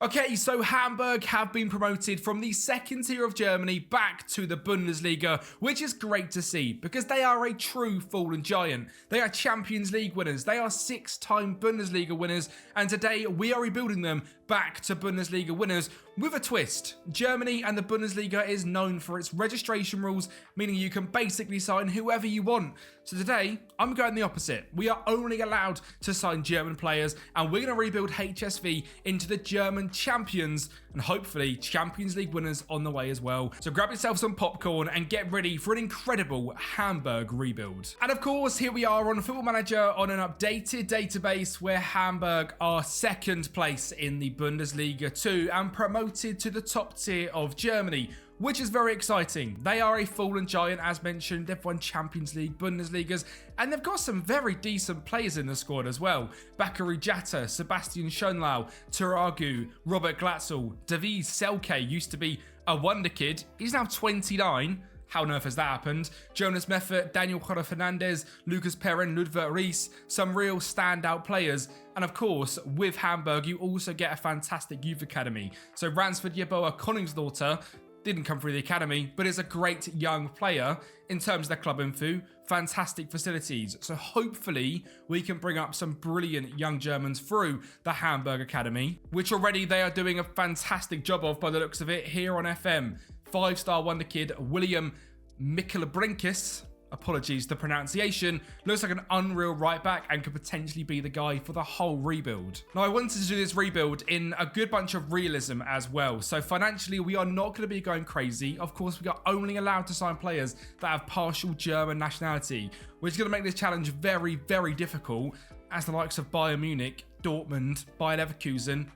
Okay, so Hamburg have been promoted from the second tier of Germany back to the Bundesliga, which is great to see because they are a true fallen giant. They are Champions League winners, they are 6-time Bundesliga winners, and today we are rebuilding them back to Bundesliga winners with a twist. Germany and the Bundesliga is known for its registration rules, meaning you can basically sign whoever you want. So today, I'm going the opposite. We are only allowed to sign German players, and we're going to rebuild HSV into the German champions and hopefully Champions League winners on the way as well. So grab yourself some popcorn and get ready for an incredible Hamburg rebuild. And of course, here we are on Football Manager on an updated database where Hamburg are second place in the Bundesliga 2 and promoted to the top tier of Germany, which is very exciting. They are a fallen giant, as mentioned. They've won Champions League, Bundesligas, and they've got some very decent players in the squad as well. Bakary Jatta, Sebastian Schönlau, Turagu, Robert Glatzel, David Selke used to be a wonder kid. He's now 29. How on earth has that happened? Jonas Meffert, Daniel Jorge Fernandez, Lucas Perrin, Ludwig Reis, some real standout players. And of course, with Hamburg, you also get a fantastic youth academy. So Ransford Yeboah Koningsdaughter didn't come through the academy, but is a great young player in terms of their club info. Fantastic facilities. So hopefully we can bring up some brilliant young Germans through the Hamburg Academy, which already they are doing a fantastic job of by the looks of it here on FM. 5-star wonder kid William Mikulabrinkis, apologies the pronunciation, looks like an unreal right back and could potentially be the guy for the whole rebuild. Now I wanted to do this rebuild in a good bunch of realism as well. So financially we are not going to be going crazy. Of course we are only allowed to sign players that have partial German nationality, which is going to make this challenge very, very difficult as the likes of Bayern Munich, Dortmund, Bayer Leverkusen,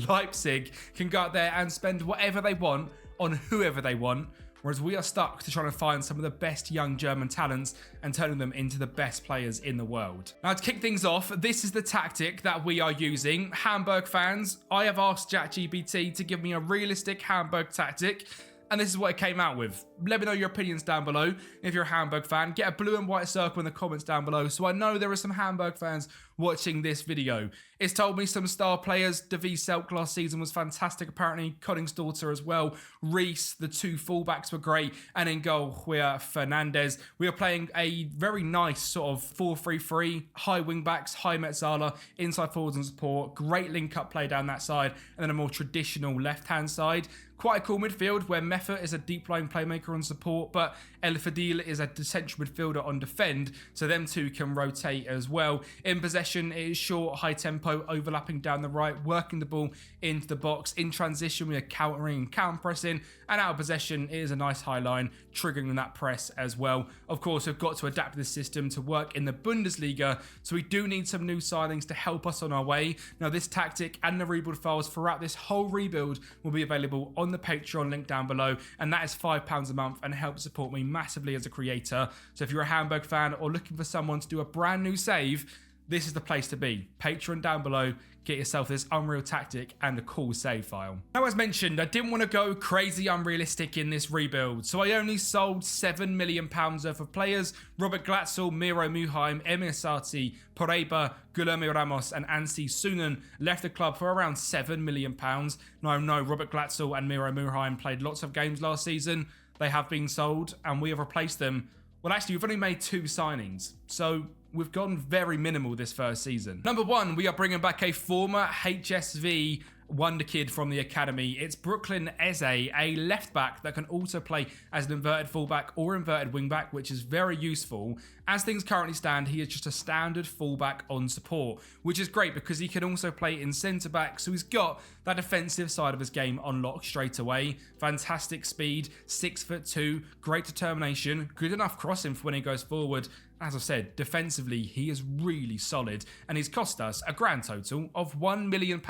Leipzig can go out there and spend whatever they want on whoever they want. Whereas we are stuck to trying to find some of the best young German talents and turning them into the best players in the world. Now to kick things off, this is the tactic that we are using. Hamburg fans, I have asked ChatGPT to give me a realistic Hamburg tactic, and this is what it came out with. Let me know your opinions down below. If you're a Hamburg fan, get a blue and white circle in the comments down below so I know there are some Hamburg fans watching this video. It's told me some star players. David Selke last season was fantastic apparently. Koningsdaughter as well. Reis, the two fullbacks were great. And in goal, Jorge Fernandez. We are playing a very nice sort of 4-3-3. High wing backs, high Metzala, inside forwards and support. Great link-up play down that side. And then a more traditional left-hand side. Quite a cool midfield where Meffert is a deep-lying playmaker on support, but El Fadil is a central midfielder on defend, so them two can rotate as well. In possession, it is short, high tempo, overlapping down the right, working the ball into the box. In transition, we are countering and counter-pressing, and out of possession, it is a nice high line, triggering that press as well. Of course, we've got to adapt this system to work in the Bundesliga, so we do need some new signings to help us on our way. Now, this tactic and the rebuild files throughout this whole rebuild will be available on the Patreon link down below, and that is £5 a month and helps support me massively as a creator. So if you're a Hamburg fan or looking for someone to do a brand new save, this is the place to be. Patreon down below, get yourself this unreal tactic and a cool save file. Now, as mentioned, I didn't want to go crazy unrealistic in this rebuild, so I only sold £7 million worth of players. Robert Glatzel, Miro Muheim, Emir Sati, Poreba, Guillermo Ramos and Ansi Sunan left the club for around £7 million. Now, I know Robert Glatzel and Miro Muheim played lots of games last season. They have been sold and we have replaced them. Well, actually, we've only made 2 signings, so we've gone very minimal this first season. Number 1, we are bringing back a former HSV wonder kid from the academy. It's Brooklyn Eze, a left back that can also play as an inverted fullback or inverted wingback, which is very useful. As things currently stand, he is just a standard fullback on support, which is great because he can also play in centre back, so he's got that defensive side of his game unlocked straight away. Fantastic speed, 6'2", great determination, good enough crossing for when he goes forward. As I said, defensively, he is really solid, and he's cost us a grand total of £1 million,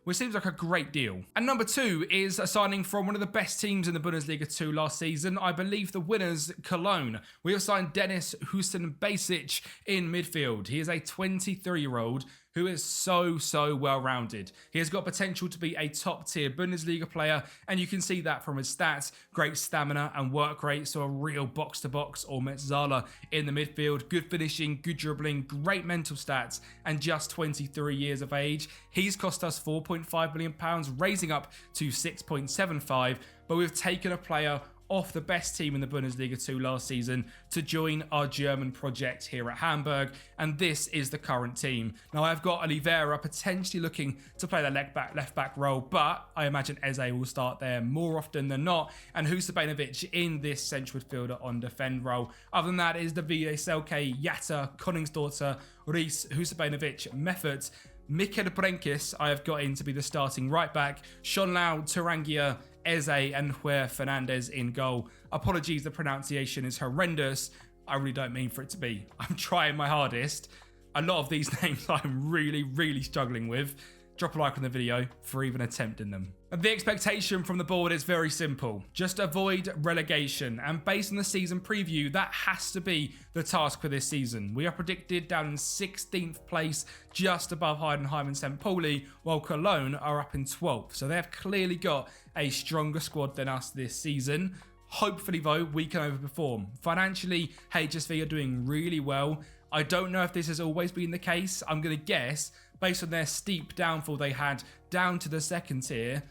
which seems like a great deal. And number 2 is a signing from one of the best teams in the Bundesliga 2 last season. I believe the winners, Cologne. We have signed Dennis Husin Basic in midfield. He is a 23-year-old who is so well-rounded. He has got potential to be a top-tier Bundesliga player, and you can see that from his stats. Great stamina and work rate, so a real box-to-box or Metzala in the midfield. Good finishing, good dribbling, great mental stats, and just 23 years of age. He's cost us £4.5 million, raising up to 6.75, but we've taken a player off the best team in the Bundesliga 2 last season to join our German project here at Hamburg, and this is the current team. Now, I've got Oliveira potentially looking to play the left back role, but I imagine Eze will start there more often than not, and Husabanovic in this central midfielder on defend role. Other than that is Davide Selke, Yatta, Koningsdorfer, Reis, Husabanovic, Meffert, Mikel Brenkis I have got in to be the starting right back, Schonlau, Turangia, Eze and Juer Fernandez in goal. Apologies, the pronunciation is horrendous. I really don't mean for it to be. I'm trying my hardest. A lot of these names I'm really struggling with. Drop a like on the video for even attempting them. The expectation from the board is very simple. Just avoid relegation. And based on the season preview, that has to be the task for this season. We are predicted down in 16th place, just above Heidenheim and St. Pauli, while Cologne are up in 12th. So they've clearly got a stronger squad than us this season. Hopefully, though, we can overperform. Financially, HSV are doing really well. I don't know if this has always been the case. I'm going to guess, based on their steep downfall they had down to the second tier,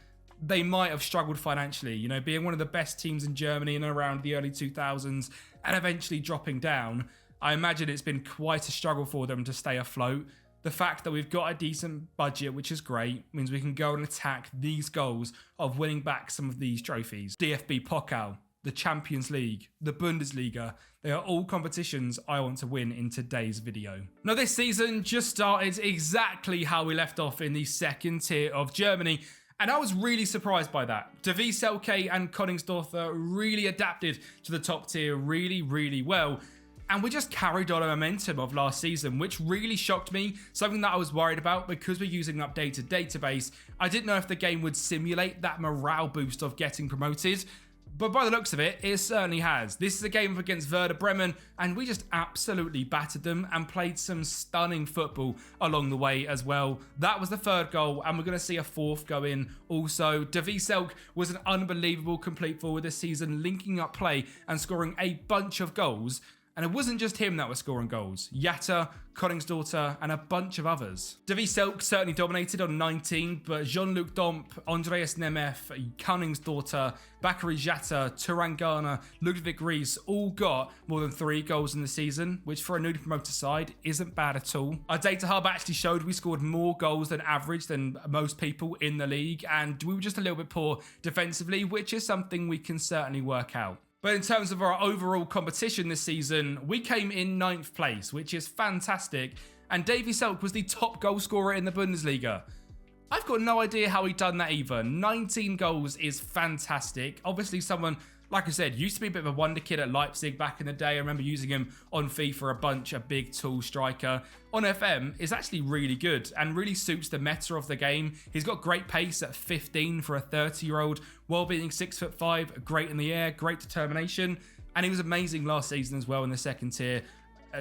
they might have struggled financially. You know, being one of the best teams in Germany in around the early 2000s and eventually dropping down, I imagine it's been quite a struggle for them to stay afloat. The fact that we've got a decent budget, which is great, means we can go and attack these goals of winning back some of these trophies. DFB Pokal, the Champions League, the Bundesliga, they are all competitions I want to win in today's video. Now, this season just started exactly how we left off in the second tier of Germany, and I was really surprised by that. Davide Selke and Koningsdorfer really adapted to the top tier really well, and we just carried on a momentum of last season, which really shocked me, something that I was worried about because we're using an updated database. I didn't know if the game would simulate that morale boost of getting promoted, but by the looks of it, it certainly has. This is a game against Werder Bremen, and we just absolutely battered them and played some stunning football along the way as well. That was the third goal, and we're going to see a fourth go in also. Davide Selke was an unbelievable complete forward this season, linking up play and scoring a bunch of goals. And it wasn't just him that was scoring goals. Yatta, Koningsdorfer, and a bunch of others. Davide Selke certainly dominated on 19, but Jean-Luc Domp, Andreas Nemeth, Koningsdorfer, Bakary Jatta, Turangana, Ludwig Reis all got more than 3 goals in the season, which for a newly promoted side isn't bad at all. Our data hub actually showed we scored more goals than average than most people in the league, and we were just a little bit poor defensively, which is something we can certainly work out. But in terms of our overall competition this season, we came in 9th place, which is fantastic. And Davide Selke was the top goal scorer in the Bundesliga. I've got no idea how he done that either. 19 goals is fantastic. Obviously someone, like I said, used to be a bit of a wonder kid at Leipzig back in the day. I remember using him on FIFA a bunch, a big, tall striker. On FM, is actually really good and really suits the meta of the game. He's got great pace at 15 for a 30-year-old, while being 6'5", great in the air, great determination. And he was amazing last season as well in the second tier.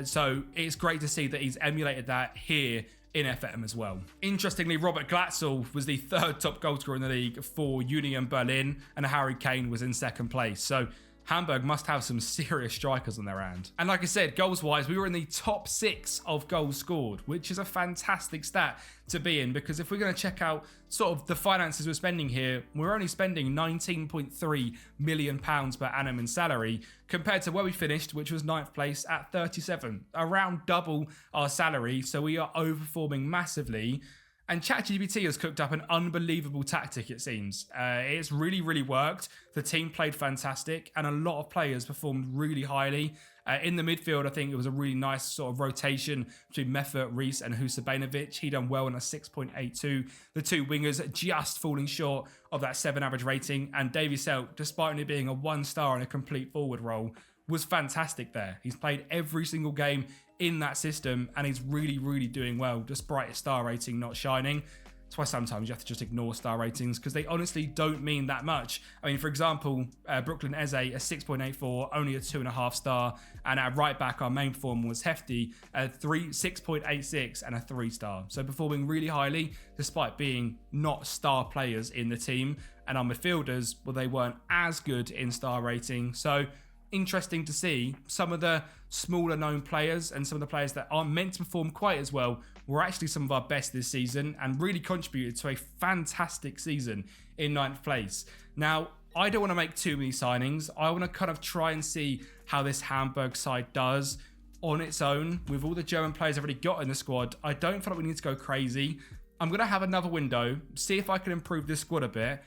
So it's great to see that he's emulated that here in FM as well. Interestingly, Robert Glatzel was the 3rd top goal scorer in the league for Union Berlin, and Harry Kane was in 2nd place. So Hamburg must have some serious strikers on their hand. And like I said, goals-wise, we were in the top 6 of goals scored, which is a fantastic stat to be in, because if we're going to check out sort of the finances we're spending here, we're only spending £19.3 million per annum in salary, compared to where we finished, which was 9th place at 37, around double our salary. So we are overperforming massively. And ChatGPT has cooked up an unbelievable tactic, it seems. It's really worked. The team played fantastic, and a lot of players performed really highly. In the midfield, I think it was a really nice sort of rotation between Meffert, Reis, and Husabanovic. He done well in a 6.82. The 2 wingers just falling short of that 7 average rating. And Davide Selke, despite only being a 1-star in a complete forward role, was fantastic there. He's played every single game in that system, and he's really doing well, despite his star rating not shining. That's why sometimes you have to just ignore star ratings because they honestly don't mean that much. I mean, for example, Brooklyn Eze, a 6.84, only a 2.5 star. And at right back, our main performer was Hefty, a 6.86 and a 3 star. So performing really highly despite being not star players in the team. And our midfielders, well, they weren't as good in star rating. So interesting to see some of the smaller known players and some of the players that aren't meant to perform quite as well were actually some of our best this season and really contributed to a fantastic season in 9th place. Now, I don't want to make too many signings. I want to kind of try and see how this Hamburg side does on its own with all the German players I've already got in the squad. I don't feel like we need to go crazy. I'm going to have another window, see if I can improve this squad a bit,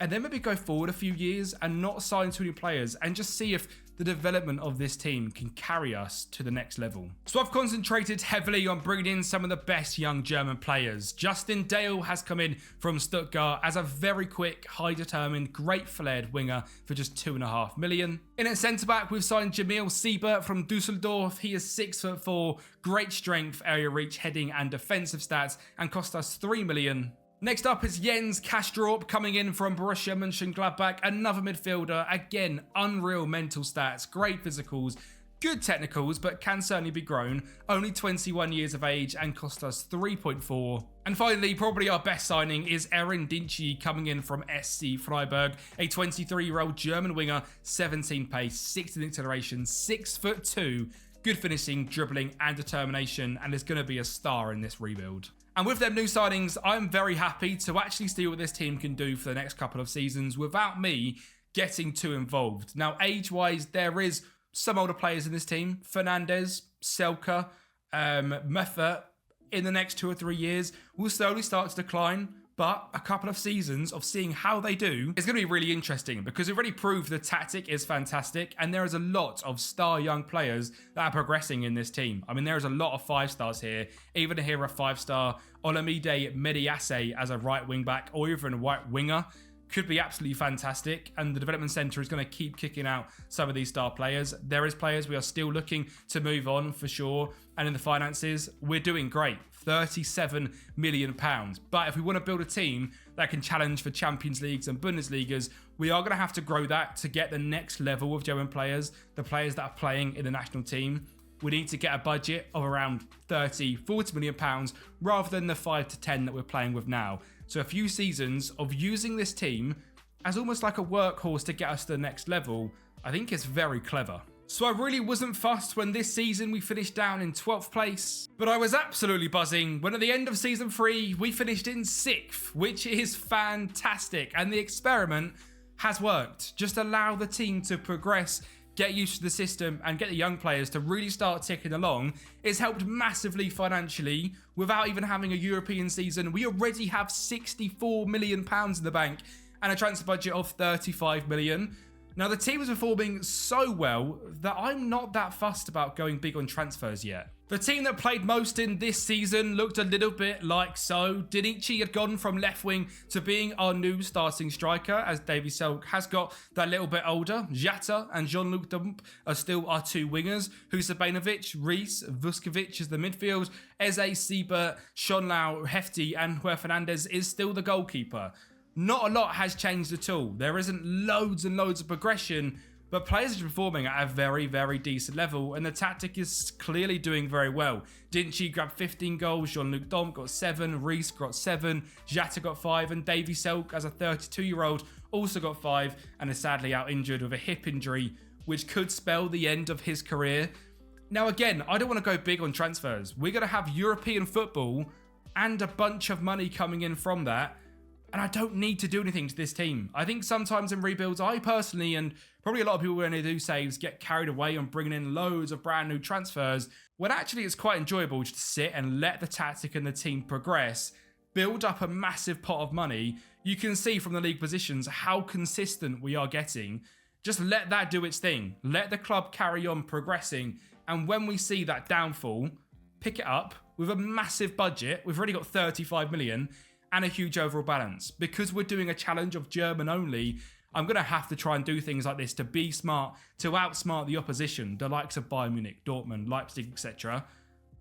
and then maybe go forward a few years and not sign too many players and just see if the development of this team can carry us to the next level. So I've concentrated heavily on bringing in some of the best young German players. Justin Dale has come in from Stuttgart as a very quick, high determined, great flared winger for just 2.5 million. In at centre back, we've signed Jamil Siebert from Dusseldorf. He is 6'4", great strength, area reach, heading and defensive stats, and cost us 3 million. Next up is Jens Kastrup coming in from Borussia Mönchengladbach, another midfielder. Again, unreal mental stats, great physicals, good technicals, but can certainly be grown. Only 21 years of age and cost us 3.4. And finally, probably our best signing is Erin Dinci coming in from SC Freiburg, a 23-year-old German winger, 17 pace, 16 acceleration, 6'2", good finishing, dribbling and determination, and is going to be a star in this rebuild. And with them new signings, I'm very happy to actually see what this team can do for the next couple of seasons without me getting too involved. Now, age-wise, there is some older players in this team. Fernandez, Selke, Meffert, in the next 2 or 3 years, will slowly start to decline. But a couple of seasons of seeing how they do is going to be really interesting because we've already proved the tactic is fantastic and there is a lot of star young players that are progressing in this team. I mean, there is a lot of 5 stars here. Even here a 5-star Olamide Mediase as a right wing back or even a right winger could be absolutely fantastic, and the development centre is going to keep kicking out some of these star players. There is players we are still looking to move on for sure, and in the finances, we're doing great. £37 million. But if we want to build a team that can challenge for Champions Leagues and Bundesligas, we are going to have to grow that to get the next level of German players, the players that are playing in the national team. We need to get a budget of around £40 million rather than the 5 to 10 that we're playing with now. So a few seasons of using this team as almost like a workhorse to get us to the next level, I think is very clever. So I really wasn't fussed when this season we finished down in 12th place, but I was absolutely buzzing when at the end of season 3 we finished in 6th, which is fantastic, and the experiment has worked. Just allow the team to progress, get used to the system and get the young players to really start ticking along. It's helped massively financially without even having a European season. We already have £64 million in the bank and a transfer budget of 35 million. Now, the team is performing so well that I'm not that fussed about going big on transfers yet. The team that played most in this season looked a little bit like so. Dinichi had gone from left wing to being our new starting striker as Davy Selk has got that little bit older. Jatta and Jean-Luc Dump are still our 2 wingers. Husabanovic, Rees, Vuskovic is the midfield. Eze, Siebert, Schonlau, Hefty and Juan Fernandez is still the goalkeeper. Not a lot has changed at all. There isn't loads and loads of progression, but players are performing at a very, very decent level, and the tactic is clearly doing very well. Dinci grabbed 15 goals, Jean-Luc Dom got 7, Rees got 7, Jatta got 5, and Davy Selk, as a 32-year-old, also got 5, and is sadly out injured with a hip injury, which could spell the end of his career. Now again, I don't want to go big on transfers. We're going to have European football and a bunch of money coming in from that, and I don't need to do anything to this team. I think sometimes in rebuilds, I personally, and probably a lot of people when they do saves, get carried away on bringing in loads of brand new transfers, when actually it's quite enjoyable just to sit and let the tactic and the team progress, build up a massive pot of money. You can see from the league positions how consistent we are getting. Just let that do its thing. Let the club carry on progressing. And when we see that downfall, pick it up with a massive budget. We've already got 35 million. And a huge overall balance. Because we're doing a challenge of German only, I'm going to have to try and do things like this to be smart, to outsmart the opposition, the likes of Bayern Munich, Dortmund, Leipzig, etc.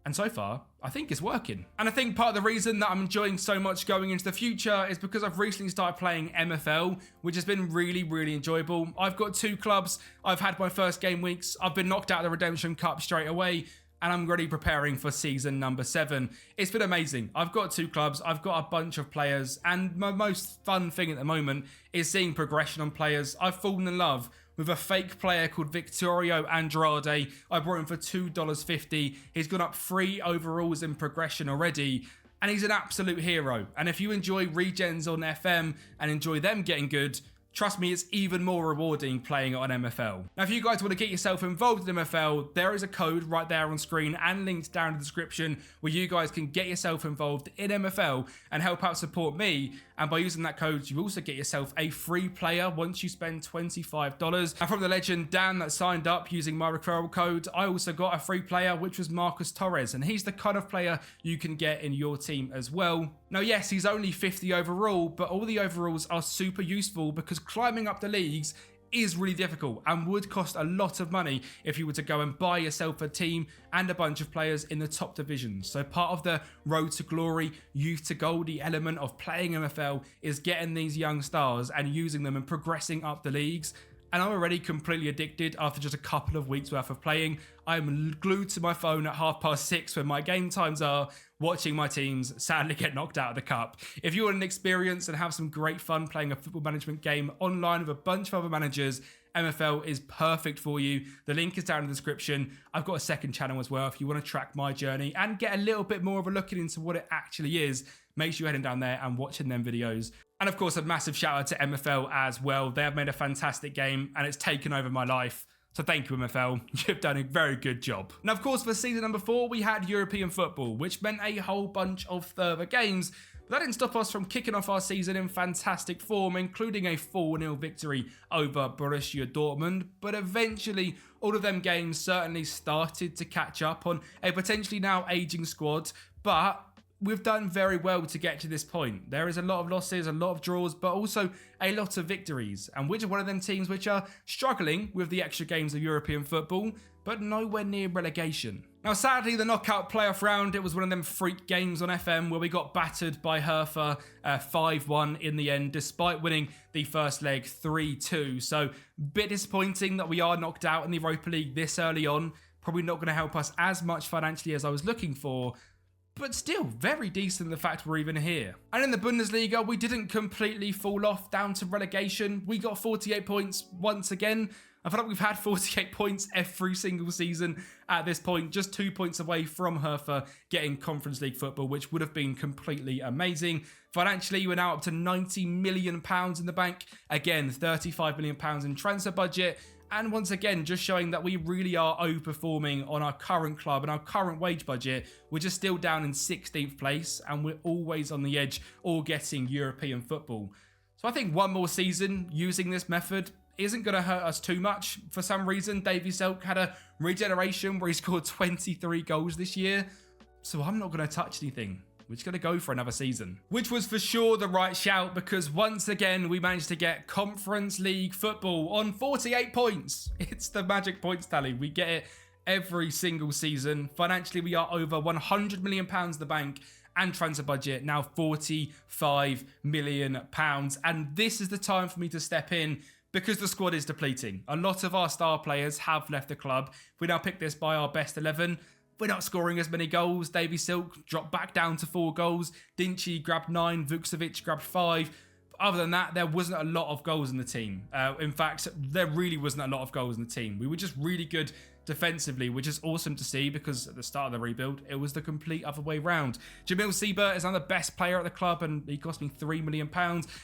And so far, I think it's working. And I think part of the reason that I'm enjoying so much going into the future is because I've recently started playing MFL, which has been really, really enjoyable. I've got 2 clubs. I've had my first game weeks. I've been knocked out of the Redemption Cup straight away, and I'm already preparing for season number 7. It's been amazing. I've got 2 clubs. I've got a bunch of players, and my most fun thing at the moment is seeing progression on players. I've fallen in love with a fake player called Victorio Andrade. I brought him for $2.50. He's gone up 3 overalls in progression already, and he's an absolute hero. And if you enjoy regens on FM and enjoy them getting good, trust me, it's even more rewarding playing it on MFL. Now, if you guys want to get yourself involved in MFL, there is a code right there on screen and linked down in the description where you guys can get yourself involved in MFL and help out support me. And by using that code, you also get yourself a free player once you spend $25. And from the legend Dan that signed up using my referral code, I also got a free player, which was Marcus Torres. And he's the kind of player you can get in your team as well. Now, yes, he's only 50 overall, but all the overalls are super useful because climbing up the leagues is really difficult and would cost a lot of money if you were to go and buy yourself a team and a bunch of players in the top divisions. So part of the road to glory, youth to goldie element of playing MFL is getting these young stars and using them and progressing up the leagues. And I'm already completely addicted after just a couple of weeks worth of playing. I'm glued to my phone at 6:30 when my game times are, watching my teams sadly get knocked out of the cup. If you want an experience and have some great fun playing a football management game online with a bunch of other managers, MFL is perfect for you. The link is down in the description. I've got a second channel as well if you want to track my journey and get a little bit more of a look into what it actually is. Make sure you're heading down there and watching them videos. And of course, a massive shout out to MFL as well. They have made a fantastic game and it's taken over my life. So thank you, MFL. You've done a very good job. Now, of course, for season number 4, we had European football, which meant a whole bunch of further games. But that didn't stop us from kicking off our season in fantastic form, including a 4-0 victory over Borussia Dortmund. But eventually, all of them games certainly started to catch up on a potentially now aging squad. But we've done very well to get to this point. There is a lot of losses, a lot of draws, but also a lot of victories. And which are one of them teams which are struggling with the extra games of European football, but nowhere near relegation. Now, sadly, the knockout playoff round, it was one of them freak games on FM where we got battered by Hertha 5-1 in the end, despite winning the first leg 3-2. So, bit disappointing that we are knocked out in the Europa League this early on. Probably not going to help us as much financially as I was looking for, but still very decent the fact we're even here. And in the Bundesliga, we didn't completely fall off down to relegation. We got 48 points once again. I feel like we've had 48 points every single season at this point, just 2 points away from Hertha getting Conference League football, which would have been completely amazing. Financially, we're now up to £90 million in the bank. Again, £35 million in transfer budget. And once again, just showing that we really are overperforming on our current club and our current wage budget. We're just still down in 16th place and we're always on the edge or getting European football. So I think one more season using this method isn't going to hurt us too much. For some reason, Davy Selk had a regeneration where he scored 23 goals this year. So I'm not going to touch anything. We're just going to go for another season. Which was for sure the right shout because once again, we managed to get Conference League football on 48 points. It's the magic points tally. We get it every single season. Financially, we are over £100 million in the bank and transfer budget now £45 million. And this is the time for me to step in because the squad is depleting. A lot of our star players have left the club. If we now pick this by our best 11, we're not scoring as many goals. Davy Silk dropped back down to 4 goals. Dinci grabbed 9. Vukcevic grabbed 5. But other than that, there wasn't a lot of goals in the team. In fact, there really wasn't a lot of goals in the team. We were just really good defensively, which is awesome to see because at the start of the rebuild, it was the complete other way round. Jamil Siebert is now the best player at the club and he cost me £3 million.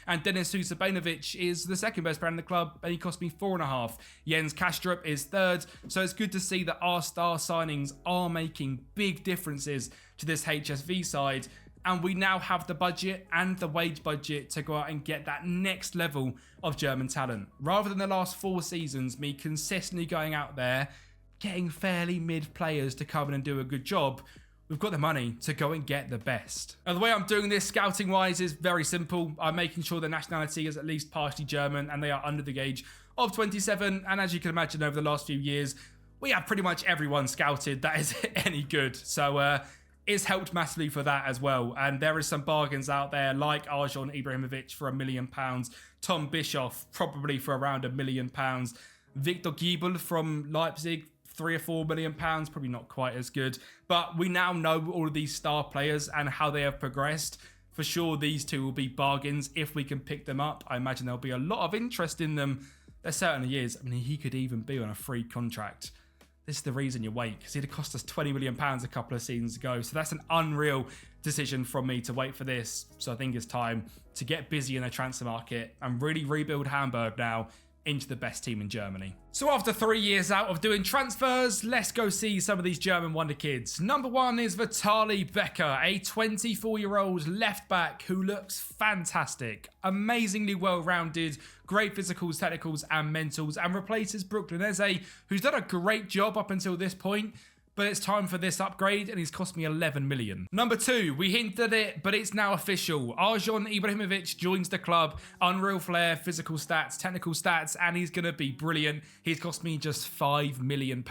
And Denis Susabanovic is the second best player in the club and he cost me 4.5. Jens Kastrup is third. So it's good to see that our star signings are making big differences to this HSV side. And we now have the budget and the wage budget to go out and get that next level of German talent. Rather than the last 4 seasons, me consistently going out there getting fairly mid players to come in and do a good job, we've got the money to go and get the best. Now, the way I'm doing this scouting wise is very simple. I'm making sure the nationality is at least partially German and they are under the age of 27. And as you can imagine, over the last few years, we have pretty much everyone scouted that is any good. So it's helped massively for that as well. And there is some bargains out there like Arjan Ibrahimovic for £1 million, Tom Bischoff probably for around £1 million, Victor Giebel from Leipzig, £3 or £4 million, probably not quite as good. But we now know all of these star players and how they have progressed. For sure, these two will be bargains if we can pick them up. I imagine there'll be a lot of interest in them. There certainly is. I mean, he could even be on a free contract. This is the reason you wait, because he'd have cost us £20 million a couple of seasons ago. So that's an unreal decision from me to wait for this. So I think it's time to get busy in the transfer market and really rebuild Hamburg now into the best team in Germany. So after 3 years out of doing transfers, let's go see some of these German wonder kids. Number 1 is Vitali Becker, a 24-year-old left back who looks fantastic, amazingly well-rounded, great physicals, technicals and mentals, and replaces Brooklyn Eze, who's done a great job up until this point. But it's time for this upgrade, and he's cost me 11 million. Number 2, we hinted at it, but it's now official. Arjan Ibrahimovic joins the club. Unreal flair, physical stats, technical stats, and he's going to be brilliant. He's cost me just £5 million.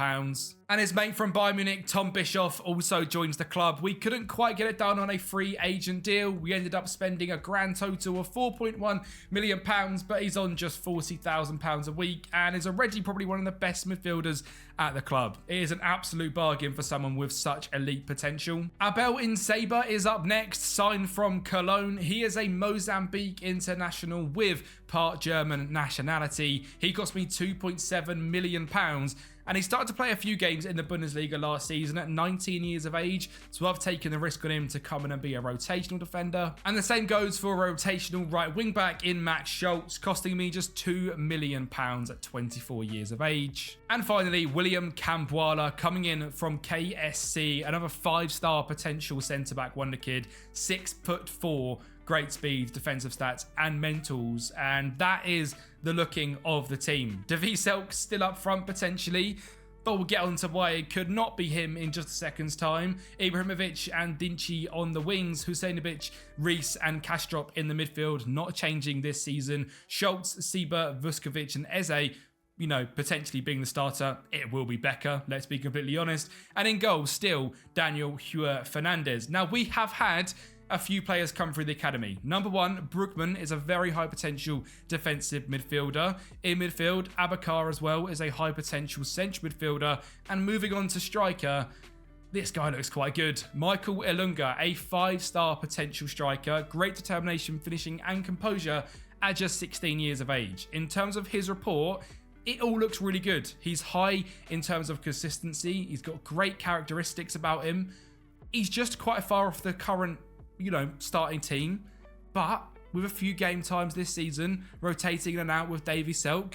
And his mate from Bayern Munich, Tom Bischoff, also joins the club. We couldn't quite get it done on a free agent deal. We ended up spending a grand total of £4.1 million, but he's on just £40,000 a week and is already probably one of the best midfielders at the club. It is an absolute bargain for someone with such elite potential. Abel Insaba is up next, signed from Cologne. He is a Mozambique international with part German nationality. He cost me £2.7 million. And he started to play a few games in the Bundesliga last season at 19 years of age, so I've taken the risk on him to come in and be a rotational defender. And the same goes for a rotational right wing back in Max Schultz, costing me just £2 million at 24 years of age. And finally, William Kambwala coming in from KSC, another 5-star potential centre-back wonder kid, 6'4", great speed, defensive stats and mentals, and that is the looking of the team. De Wieselk still up front potentially, but we'll get on to why it could not be him in just a second's time. Ibrahimovic and Dinci on the wings, Husseinovic, Reis and Kastrop in the midfield, not changing this season. Schultz, Sieber, Vuskovic and Eze, you know, potentially being the starter. It will be Becker, let's be completely honest. And in goal, still Daniel Hua Fernandez. Now, we have had a few players come through the academy. Number 1, Brookman is a very high potential defensive midfielder. In midfield, Abakar as well is a high potential central midfielder. And moving on to striker, this guy looks quite good. Michael Ilunga, a 5-star potential striker, great determination, finishing and composure at just 16 years of age. In terms of his report, it all looks really good. He's high in terms of consistency. He's got great characteristics about him. He's just quite far off the current, you know, starting team, but with a few game times this season, rotating in and out with Davy Selk,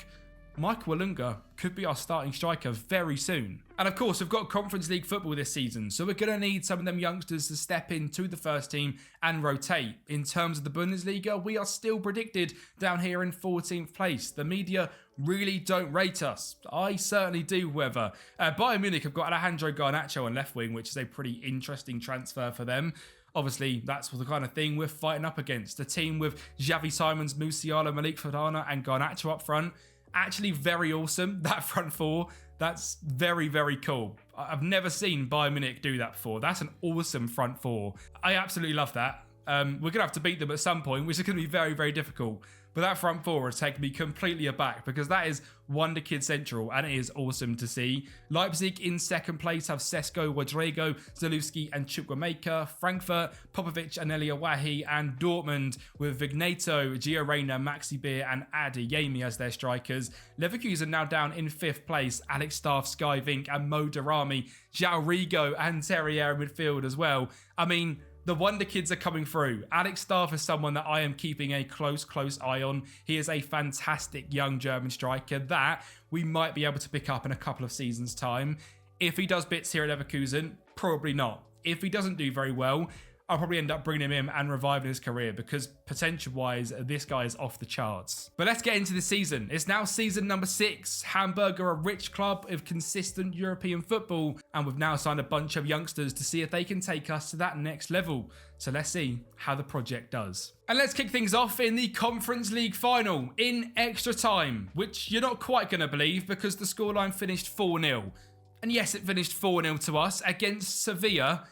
Michael Ilunga could be our starting striker very soon. And of course, we've got Conference League football this season, so we're going to need some of them youngsters to step into the first team and rotate. In terms of the Bundesliga, we are still predicted down here in 14th place. The media really don't rate us. I certainly do, however. Bayern Munich have got Alejandro Garnacho on left wing, which is a pretty interesting transfer for them. Obviously, that's the kind of thing we're fighting up against. A team with Xavi Simons, Musiala, Malik Fofana and Garnacho up front. Actually very awesome, that front four. That's very, very cool. I've never seen Bayern Munich do that before. That's an awesome front four. I absolutely love that. We're going to have to beat them at some point, which is going to be very, very difficult. But that front four has taken me completely aback because that is Wonder Kid Central and it is awesome to see. Leipzig in second place have Sesko, Wadrego, Zalewski and Chukwuemeka. Frankfurt, Popovic and Eliawahi, and Dortmund with Vigneto, Gio Reyna, Maxi Beer and Adeyemi as their strikers. Leverkusen now down in 5th place. Alex Staff, Sky Vink and Mo Darami, João Rigo and Terrier in midfield as well. I mean, the Wonder Kids are coming through. Alex Staff is someone that I am keeping a close eye on. He is a fantastic young German striker that we might be able to pick up in a couple of seasons' time. If he does bits here at Leverkusen, probably not. If he doesn't do very well, I'll probably end up bringing him in and reviving his career because potential-wise, this guy is off the charts. But let's get into the season. It's now season number 6. Hamburg are a rich club of consistent European football, and we've now signed a bunch of youngsters to see if they can take us to that next level. So let's see how the project does. And let's kick things off in the Conference League final in extra time, which you're not quite going to believe because the scoreline finished 4-0. And yes, it finished 4-0 to us against Sevilla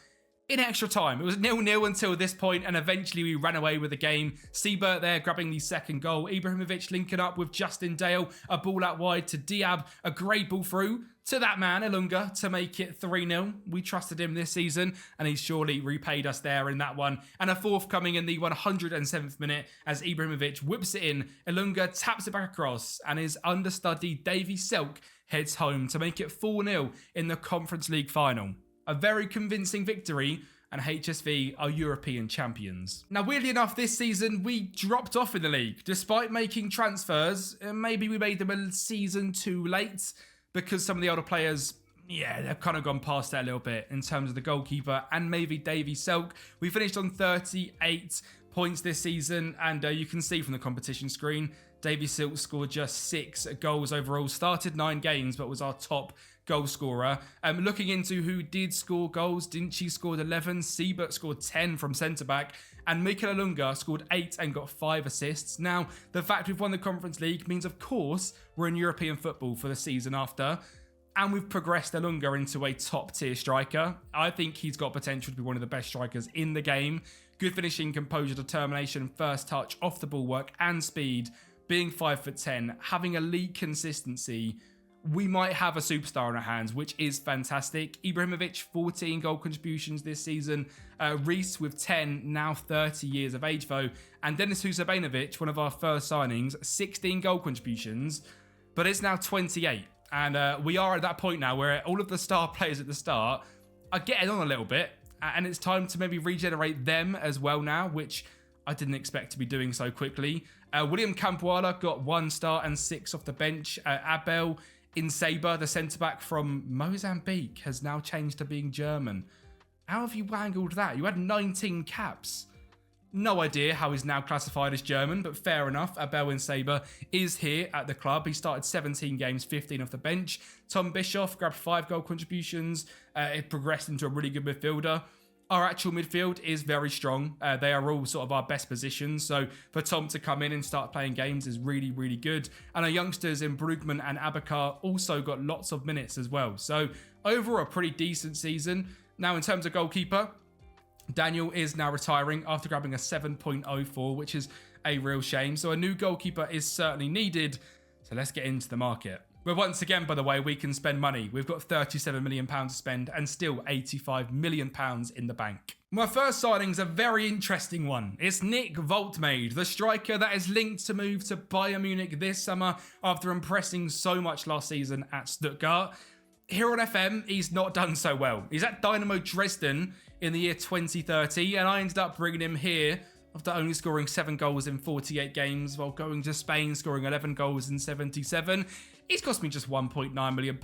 in extra time. It was 0-0 until this point, and eventually we ran away with the game. Siebert there grabbing the second goal. Ibrahimovic linking up with Justin Dale. A ball out wide to Diab. A great ball through to that man, Ilunga, to make it 3-0. We trusted him this season, and he's surely repaid us there in that one. And a fourth coming in the 107th minute as Ibrahimovic whips it in. Ilunga taps it back across, and his understudy Davy Selk heads home to make it 4-0 in the Conference League final. A very convincing victory, and HSV are European champions. Now, weirdly enough, this season we dropped off in the league. Despite making transfers, maybe we made them a season too late because some of the older players, they've kind of gone past that a little bit in terms of the goalkeeper and maybe Davy Selk. We finished on 38 points this season, and you can see from the competition screen, Davy Selk scored just 6 goals overall, started 9 games, but was our top goal scorer. Looking into who did score goals, Dinci scored 11, Siebert scored 10 from centre-back, and Mikel Ilunga scored 8 and got 5 assists. Now, the fact we've won the Conference League means, of course, we're in European football for the season after, and we've progressed Ilunga into a top-tier striker. I think he's got potential to be one of the best strikers in the game. Good finishing, composure, determination, first touch, off the ball work, and speed. Being 5'10", having elite consistency, we might have a superstar in our hands, which is fantastic. Ibrahimovic, 14 goal contributions this season. Reese with 10, now 30 years of age though. And Denis Husabanovic, one of our first signings, 16 goal contributions, but it's now 28. And we are at that point now where all of the star players at the start are getting on a little bit. And it's time to maybe regenerate them as well now, which I didn't expect to be doing so quickly. William Campuala got 1 start and 6 off the bench. Abel Insaba, the centre-back from Mozambique, has now changed to being German. How have you wangled that? You had 19 caps. No idea how he's now classified as German, but fair enough. Abel Insaba is here at the club. He started 17 games, 15 off the bench. Tom Bischoff grabbed 5 goal contributions. It progressed into a really good midfielder. Our actual midfield is very strong. They are all sort of our best positions. So for Tom to come in and start playing games is really, really good. And our youngsters in Brugman and Abakar also got lots of minutes as well. So overall, a pretty decent season. Now, in terms of goalkeeper, Daniel is now retiring after grabbing a 7.04, which is a real shame. So a new goalkeeper is certainly needed. So let's get into the market. But once again, by the way, we can spend money. We've got £37 million to spend and still £85 million in the bank. My first signing's a very interesting one. It's Nick Voltmade, the striker that is linked to move to Bayern Munich this summer after impressing so much last season at Stuttgart. Here on FM, he's not done so well. He's at Dynamo Dresden in the year 2030, and I ended up bringing him here after only scoring 7 goals in 48 games while going to Spain, scoring 11 goals in 77. He's cost me just £1.9 million,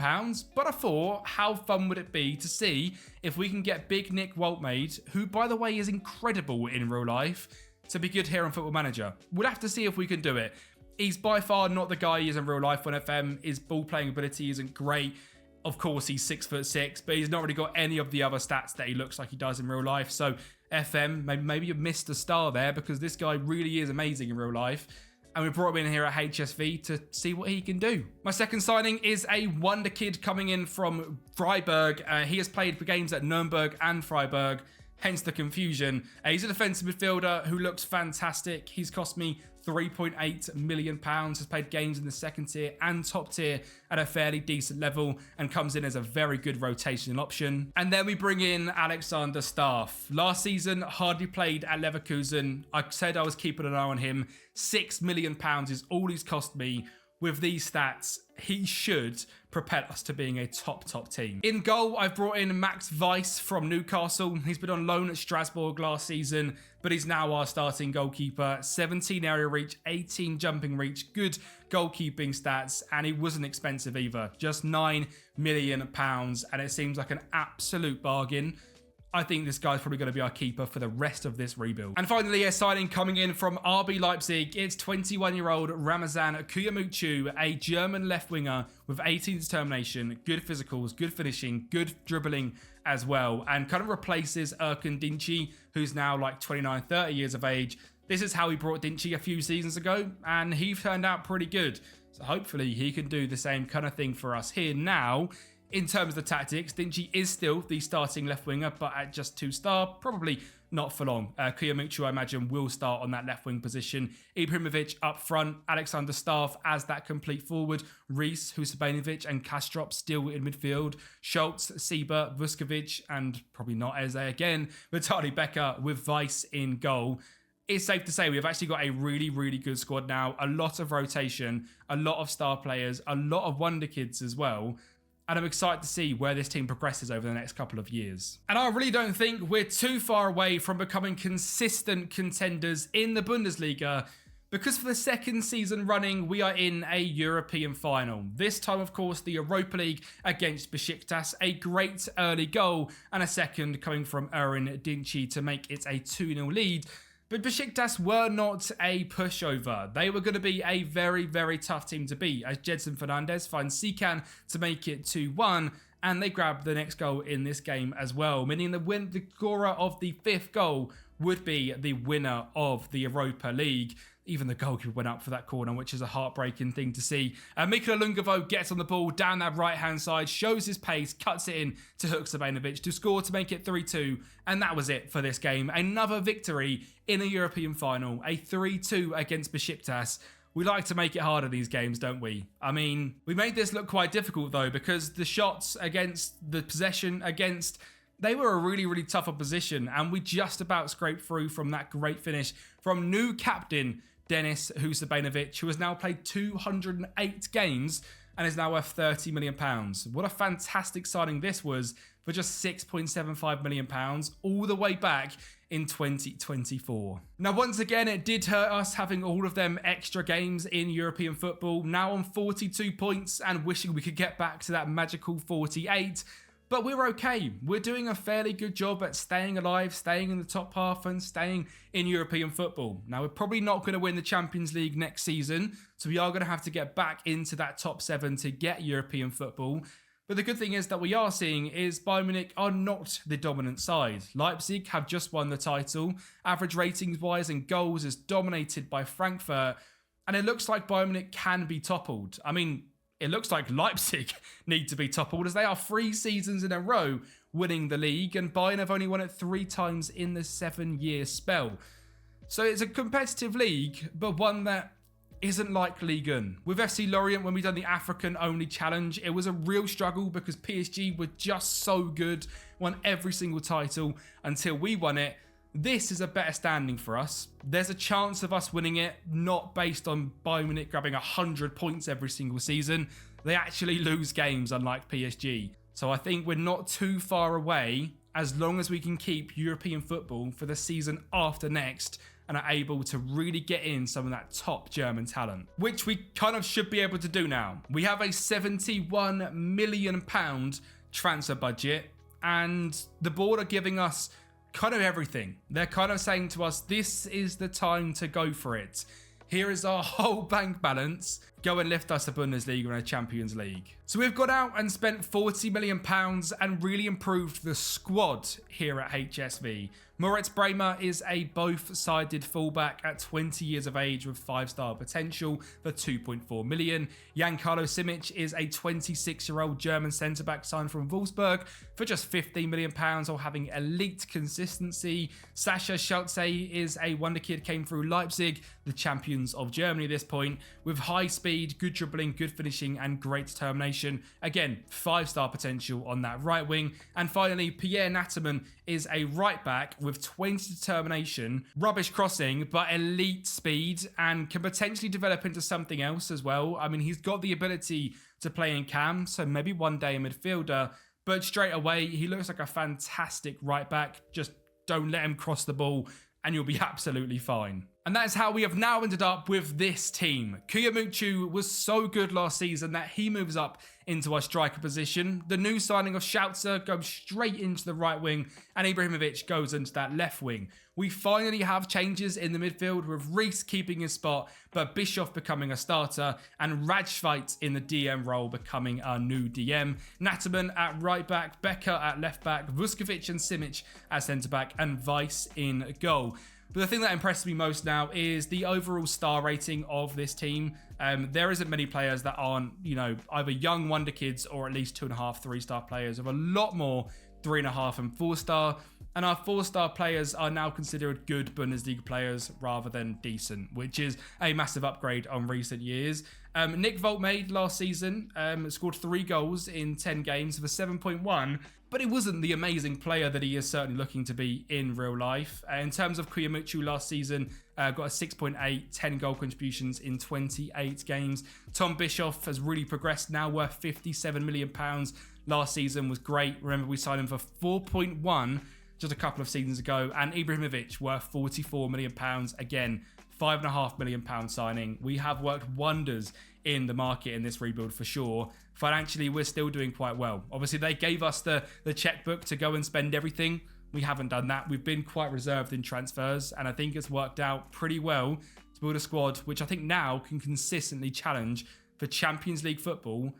but I thought, how fun would it be to see if we can get big Nick Voltmade, who, by the way, is incredible in real life, to be good here on Football Manager. We'll have to see if we can do it. He's by far not the guy he is in real life on FM. His ball-playing ability isn't great. Of course, he's 6'6", but he's not really got any of the other stats that he looks like he does in real life. So, FM, maybe you missed a star there because this guy really is amazing in real life. And we brought him in here at HSV to see what he can do. My second signing is a wonder kid coming in from Freiburg. He has played for games at Nuremberg and Freiburg, hence the confusion. He's a defensive midfielder who looks fantastic. He's cost me £3.8 million, has played games in the second tier and top tier at a fairly decent level and comes in as a very good rotational option. And then we bring in Alexander Staff. Last season, hardly played at Leverkusen. I said I was keeping an eye on him. £6 million is all he's cost me. With these stats, he should propel us to being a top team. In goal, I've brought in Max Weiss from Newcastle. He's been on loan at Strasbourg last season, but he's now our starting goalkeeper. 17 area reach, 18 jumping reach, good goalkeeping stats, and he wasn't expensive either. Just £9 million, and it seems like an absolute bargain. I think this guy's probably going to be our keeper for the rest of this rebuild. And finally, a signing coming in from RB Leipzig. It's 21-year-old Ramazan Kuyamuchu, a German left winger with 18 determination, good physicals, good finishing, good dribbling as well, and kind of replaces Erkan Dinci, who's now like 29, 30 years of age. This is how we brought Dinci a few seasons ago, and he turned out pretty good. So hopefully he can do the same kind of thing for us here now. in terms of the tactics, Dinci is still the starting left winger, but at just 2-star, probably not for long. Kuyamukchu, I imagine, will start on that left wing position. Ibrahimovic up front, Alexander Stav as that complete forward, Reis, Husabanovic and Kastrop still in midfield, Schultz, Sieber, Vuskovic, and probably not Eze again, Vitali Becker with Weiss in goal. It's safe to say we've actually got a really, really good squad now. A lot of rotation, a lot of star players, a lot of wonder kids as well. And I'm excited to see where this team progresses over the next couple of years. And I really don't think we're too far away from becoming consistent contenders in the Bundesliga, because for the second season running, we are in a European final. This time, of course, the Europa League against Besiktas, a great early goal and a second coming from Erin Dinci to make it a 2-0 lead. But Besiktas were not a pushover. They were going to be a very, very tough team to beat, as Jedson Fernandez finds Sikan to make it 2-1, and they grab the next goal in this game as well, meaning the scorer of the 5th goal would be the winner of the Europa League. Even the goalkeeper went up for that corner, which is a heartbreaking thing to see. Mikola Lungavo gets on the ball down that right-hand side, shows his pace, cuts it in to Husabanovic to score to make it 3-2. And that was it for this game. Another victory in a European final, a 3-2 against Besiktas. We like to make it harder these games, don't we? I mean, we made this look quite difficult though, because the shots against, the possession against, they were a really, really tough opposition, and we just about scraped through from that great finish from new captain Denis Husabanovic, who has now played 208 games and is now worth £30 million. What a fantastic signing this was for just £6.75 million all the way back in 2024. Now, once again, it did hurt us having all of them extra games in European football, now on 42 points and wishing we could get back to that magical 48. But we're okay. We're doing a fairly good job at staying alive, staying in the top half and staying in European football. Now, we're probably not going to win the Champions League next season, so we are going to have to get back into that top 7 to get European football. But the good thing is that we are seeing is Bayern Munich are not the dominant side. Leipzig have just won the title. Average ratings-wise and goals is dominated by Frankfurt. And it looks like Bayern Munich can be toppled. I mean, it looks like Leipzig need to be toppled, as they are 3 seasons in a row winning the league, and Bayern have only won it 3 times in the 7-year spell. So it's a competitive league, but one that isn't like Ligue 1. With FC Lorient, when we done the African-only challenge, it was a real struggle because PSG were just so good, won every single title until we won it. This is a better standing for us. There's a chance of us winning it, not based on Bayern Munich grabbing 100 points every single season. They actually lose games, unlike PSG. So I think we're not too far away, as long as we can keep European football for the season after next and are able to really get in some of that top German talent, which we kind of should be able to do now. We have a £71 million transfer budget, and the board are giving us kind of everything. They're kind of saying to us, this is the time to go for it. Here is our whole bank balance. Go and lift us a Bundesliga and a Champions League. So we've gone out and spent £40 million and really improved the squad here at HSV. Moritz Bremer is a both-sided fullback at 20 years of age with 5-star potential for 2.4 million. Giancarlo Simic is a 26-year-old German centre-back signed from Wolfsburg for just £15 million while having elite consistency. Sascha Schultze is a wonder kid, came through Leipzig, the champions of Germany at this point, with high speed, good dribbling, good finishing and great determination. Again, 5-star potential on that right wing. And finally, Pierre Natterman is a right back with 20 determination, rubbish crossing, but elite speed, and can potentially develop into something else as well. I mean, he's got the ability to play in cam, so maybe one day a midfielder, but straight away, he looks like a fantastic right back. Just don't let him cross the ball and you'll be absolutely fine. And that is how we have now ended up with this team. Kuyamukchu was so good last season that he moves up into our striker position. The new signing of Schultze goes straight into the right wing, and Ibrahimovic goes into that left wing. We finally have changes in the midfield, with Reis keeping his spot, but Bischoff becoming a starter, and Rajsveit in the DM role becoming our new DM. Natterman at right back, Becker at left back, Vuskovic and Simic at centre back, and Weiss in goal. But the thing that impresses me most now is the overall star rating of this team. There isn't many players that aren't, either young wonder kids or at least 2.5, 3-star players. Of a lot more 3.5 and 4-star. And our 4-star players are now considered good Bundesliga players rather than decent, which is a massive upgrade on recent years. Nick Voltmade last season scored 3 goals in 10 games for 7.1, but he wasn't the amazing player that he is certainly looking to be in real life. In terms of Kuyamuchu last season, got a 6.8, 10 goal contributions in 28 games. Tom Bischoff has really progressed, now worth £57 million. Last season was great. Remember, we signed him for 4.1 just a couple of seasons ago. And Ibrahimovic worth £44 million. Again, £5.5 million signing. We have worked wonders in the market in this rebuild for sure. Financially, we're still doing quite well. Obviously, they gave us the checkbook to go and spend everything. We haven't done that. We've been quite reserved in transfers, and I think it's worked out pretty well to build a squad which I think now can consistently challenge for Champions League football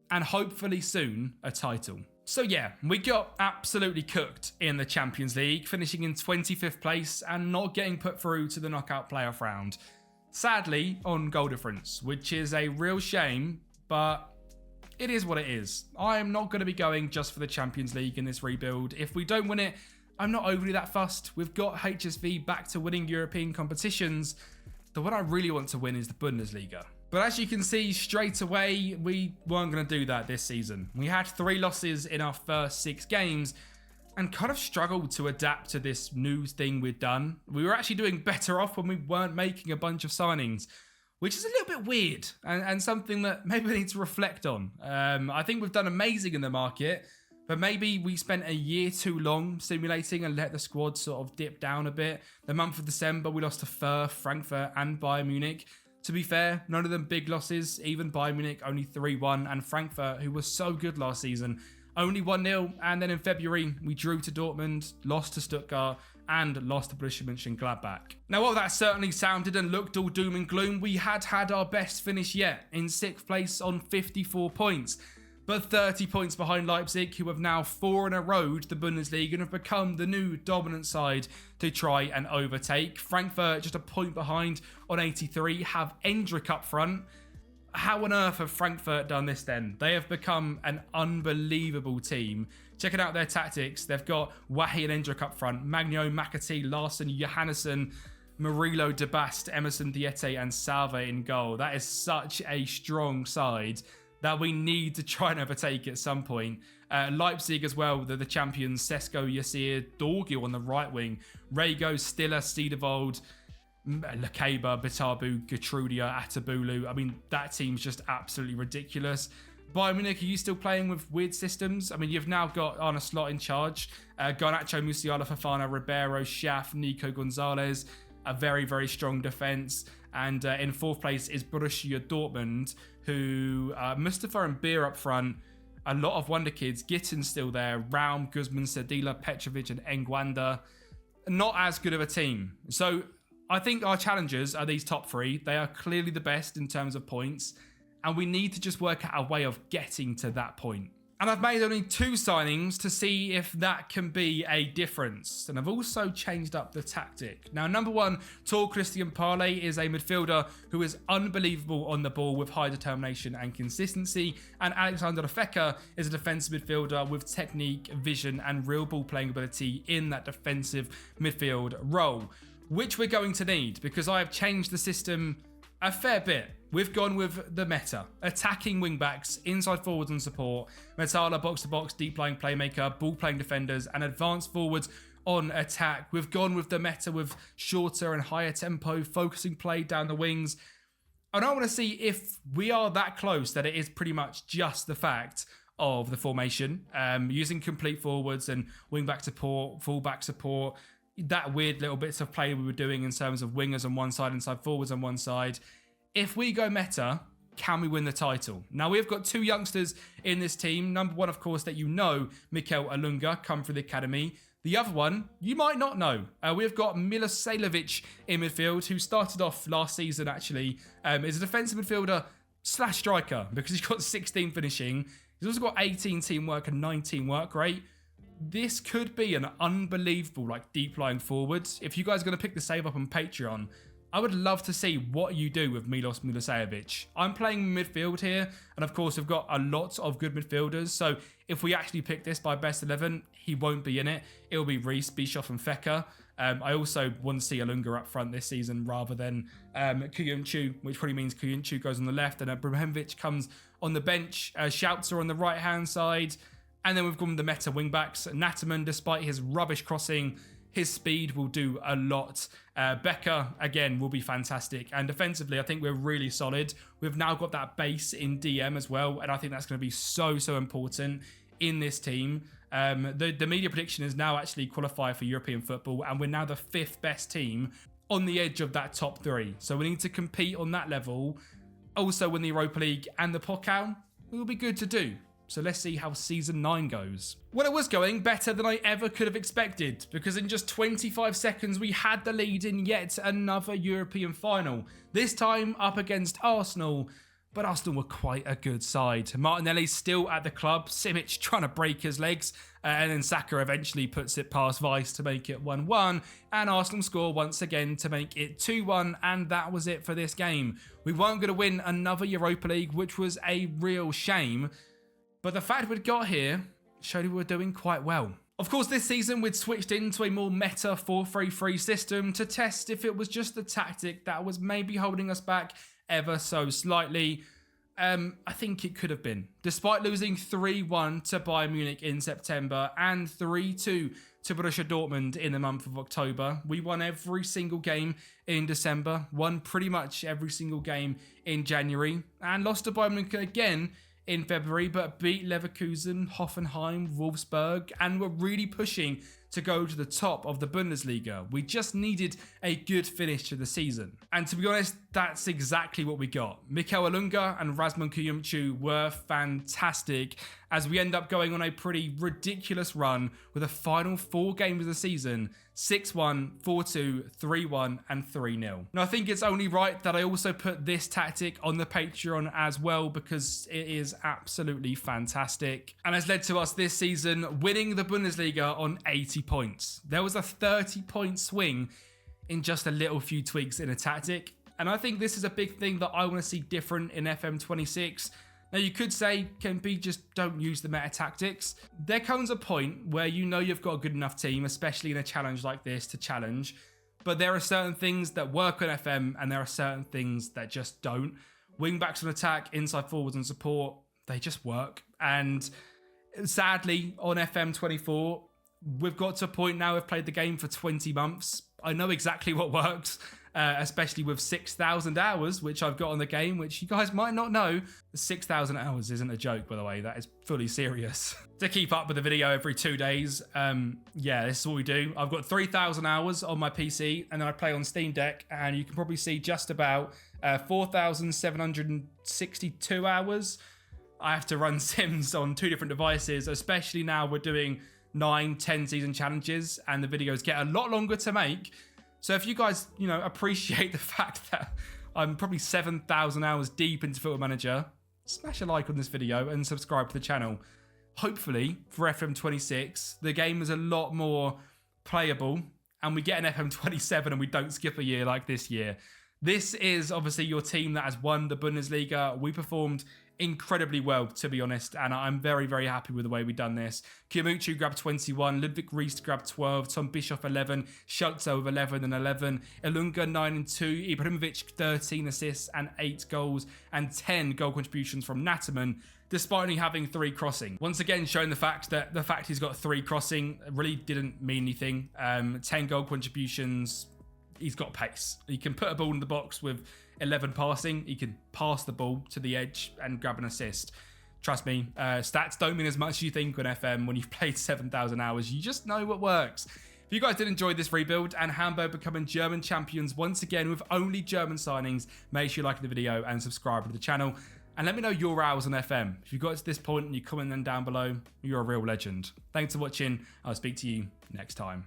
and hopefully soon a title. So yeah, we got absolutely cooked in the Champions League, finishing in 25th place and not getting put through to the knockout playoff round. Sadly, on goal difference, which is a real shame, but it is what it is. I am not going to be going just for the Champions League in this rebuild. If we don't win it, I'm not overly that fussed. We've got HSV back to winning European competitions. The one I really want to win is the Bundesliga. But as you can see straight away, we weren't going to do that this season. We had 3 losses in our first 6 games and kind of struggled to adapt to this new thing we'd done. We were actually doing better off when we weren't making a bunch of signings, which is a little bit weird and something that maybe we need to reflect on. I think we've done amazing in the market, but maybe we spent a year too long simulating and let the squad sort of dip down a bit. The month of December, we lost to Fürth, Frankfurt and Bayern Munich. To be fair, none of them big losses. Even Bayern Munich only 3-1, and Frankfurt, who was so good last season, only 1-0. And then in February, we drew to Dortmund, lost to Stuttgart, and lost to Borussia Mönchengladbach. Now, while that certainly sounded and looked all doom and gloom, we had our best finish yet, in 6th place on 54 points. But 30 points behind Leipzig, who have now 4 in a row the Bundesliga and have become the new dominant side to try and overtake. Frankfurt just a point behind on 83, have Endrick up front. How on earth have Frankfurt done this then? They have become an unbelievable team. Checking out their tactics, they've got Wahi and Endrick up front, Magno, McAtee, Larson, Johannesson, Murillo, De Bast, Emerson, Diete and Salve in goal. That is such a strong side that we need to try and overtake at some point. Leipzig as well, they're the champions. Sesko, Yassir, Dorgil on the right wing. Rego, Stiller, Stedevold, Lakeba, Bitabu, Gertrudia, Atabulu. I mean, that team's just absolutely ridiculous. Bayern Munich, are you still playing with weird systems? I mean, you've now got Arne Slot in charge. Garnacho, Musiala, Fofana, Ribeiro, Schaff, Nico Gonzalez. A very, very strong defence. And in 4th place is Borussia Dortmund, who Mustafa and Beer up front. A lot of wonder kids. Gitten's still there. Raum, Guzman, Sedila, Petrovic and Engwanda. Not as good of a team. So I think our challengers are these top 3. They are clearly the best in terms of points. And we need to just work out a way of getting to that point. And I've made only 2 signings to see if that can be a difference. And I've also changed up the tactic. Now, number 1, Tor Christian Parley is a midfielder who is unbelievable on the ball with high determination and consistency. And Alexander Feka is a defensive midfielder with technique, vision, and real ball playing ability in that defensive midfield role, which we're going to need because I have changed the system a fair bit. We've gone with the meta. Attacking wingbacks, inside forwards and support, Metala, box-to-box, deep-lying playmaker, ball-playing defenders, and advanced forwards on attack. We've gone with the meta with shorter and higher tempo, focusing play down the wings. And I want to see if we are that close that it is pretty much just the fact of the formation, using complete forwards and wing-back support, full-back support, that weird little bits of play we were doing in terms of wingers on one side, inside forwards on one side. If we go meta, can we win the title? Now, we've got 2 youngsters in this team. Number 1, of course, that you know, Mikel Alunga, come through the academy. The other one, you might not know. We've got Milosavljevic in midfield, who started off last season, actually, is a defensive midfielder / striker, because he's got 16 finishing. He's also got 18 teamwork and 19 work rate. This could be an unbelievable, deep-lying forward. If you guys are going to pick the save up on Patreon, I would love to see what you do with Milos Milosevic. I'm playing midfield here, and of course we've got a lot of good midfielders, so if we actually pick this by best 11, he won't be in it. It'll be Reece, Bischoff and Feka. I also want to see Alunga up front this season rather than Kuyuncu, which probably means Kuyuncu goes on the left and Abramovich comes on the bench. Shouts are on the right-hand side. And then we've got the meta wing-backs. Natterman, despite his rubbish crossing, his speed will do a lot. Becker, again, will be fantastic. And defensively, I think we're really solid. We've now got that base in DM as well. And I think that's going to be so important in this team. The media prediction is now actually qualified for European football. And we're now the 5th best team on the edge of that top 3. So we need to compete on that level. Also win the Europa League and the Pokal. It will be good to do. So let's see how Season 9 goes. Well, it was going better than I ever could have expected, because in just 25 seconds, we had the lead in yet another European final. This time up against Arsenal, but Arsenal were quite a good side. Martinelli's still at the club, Simic trying to break his legs, and then Saka eventually puts it past Vice to make it 1-1, and Arsenal score once again to make it 2-1, and that was it for this game. We weren't going to win another Europa League, which was a real shame. But the fact we'd got here showed we were doing quite well. Of course, this season we'd switched into a more meta 4-3-3 system to test if it was just the tactic that was maybe holding us back ever so slightly. I think it could have been. Despite losing 3-1 to Bayern Munich in September and 3-2 to Borussia Dortmund in the month of October, we won every single game in December, won pretty much every single game in January, and lost to Bayern Munich again in February, but beat Leverkusen, Hoffenheim, Wolfsburg, and were really pushing to go to the top of the Bundesliga. We just needed a good finish to the season. And to be honest, that's exactly what we got. Mikel Alunga and Razman Kuyumcu were fantastic as we end up going on a pretty ridiculous run with the final 4 games of the season: 6-1, 4-2, 3-1, and 3-0. Now, I think it's only right that I also put this tactic on the Patreon as well, because it is absolutely fantastic and has led to us this season winning the Bundesliga on 80 points. There was a 30-point swing in just a little few tweaks in a tactic, and I think this is a big thing that I want to see different in FM26. Now, you could say, Kempi, just don't use the meta tactics. There comes a point where you know you've got a good enough team, especially in a challenge like this, to challenge. But there are certain things that work on FM, and there are certain things that just don't. Wing-backs on attack, inside forwards and support, they just work. And sadly, on FM24, we've got to a point now, we've played the game for 20 months. I know exactly what works. Especially with 6,000 hours, which I've got on the game, which you guys might not know. 6,000 hours isn't a joke, by the way. That is fully serious. To keep up with the video every 2 days, yeah, this is what we do. I've got 3,000 hours on my PC, and then I play on Steam Deck, and you can probably see just about 4,762 hours. I have to run Sims on 2 different devices, especially now we're doing 9-10 season challenges, and the videos get a lot longer to make. So if you guys, appreciate the fact that I'm probably 7,000 hours deep into Football Manager, smash a like on this video and subscribe to the channel. Hopefully, for FM26, the game is a lot more playable and we get an FM27 and we don't skip a year like this year. This is obviously your team that has won the Bundesliga. We performed incredibly well, to be honest, and I'm very, very happy with the way we've done this. Kiyomutsu grabbed 21, Ludwig Rees grabbed 12, Tom Bischoff 11, Schultz with 11 and 11, Ilunga 9 and 2, Ibrahimovic 13 assists and 8 goals, and 10 goal contributions from Natterman, despite only having 3 crossing. Once again, showing the fact that the fact he's got 3 crossing really didn't mean anything. 10 goal contributions. He's got pace. He can put a ball in the box with 11 passing. He can pass the ball to the edge and grab an assist. Trust me, stats don't mean as much as you think on FM when you've played 7,000 hours. You just know what works. If you guys did enjoy this rebuild and Hamburg becoming German champions once again with only German signings, make sure you like the video and subscribe to the channel. And let me know your hours on FM. If you got to this point and you comment them down below, you're a real legend. Thanks for watching. I'll speak to you next time.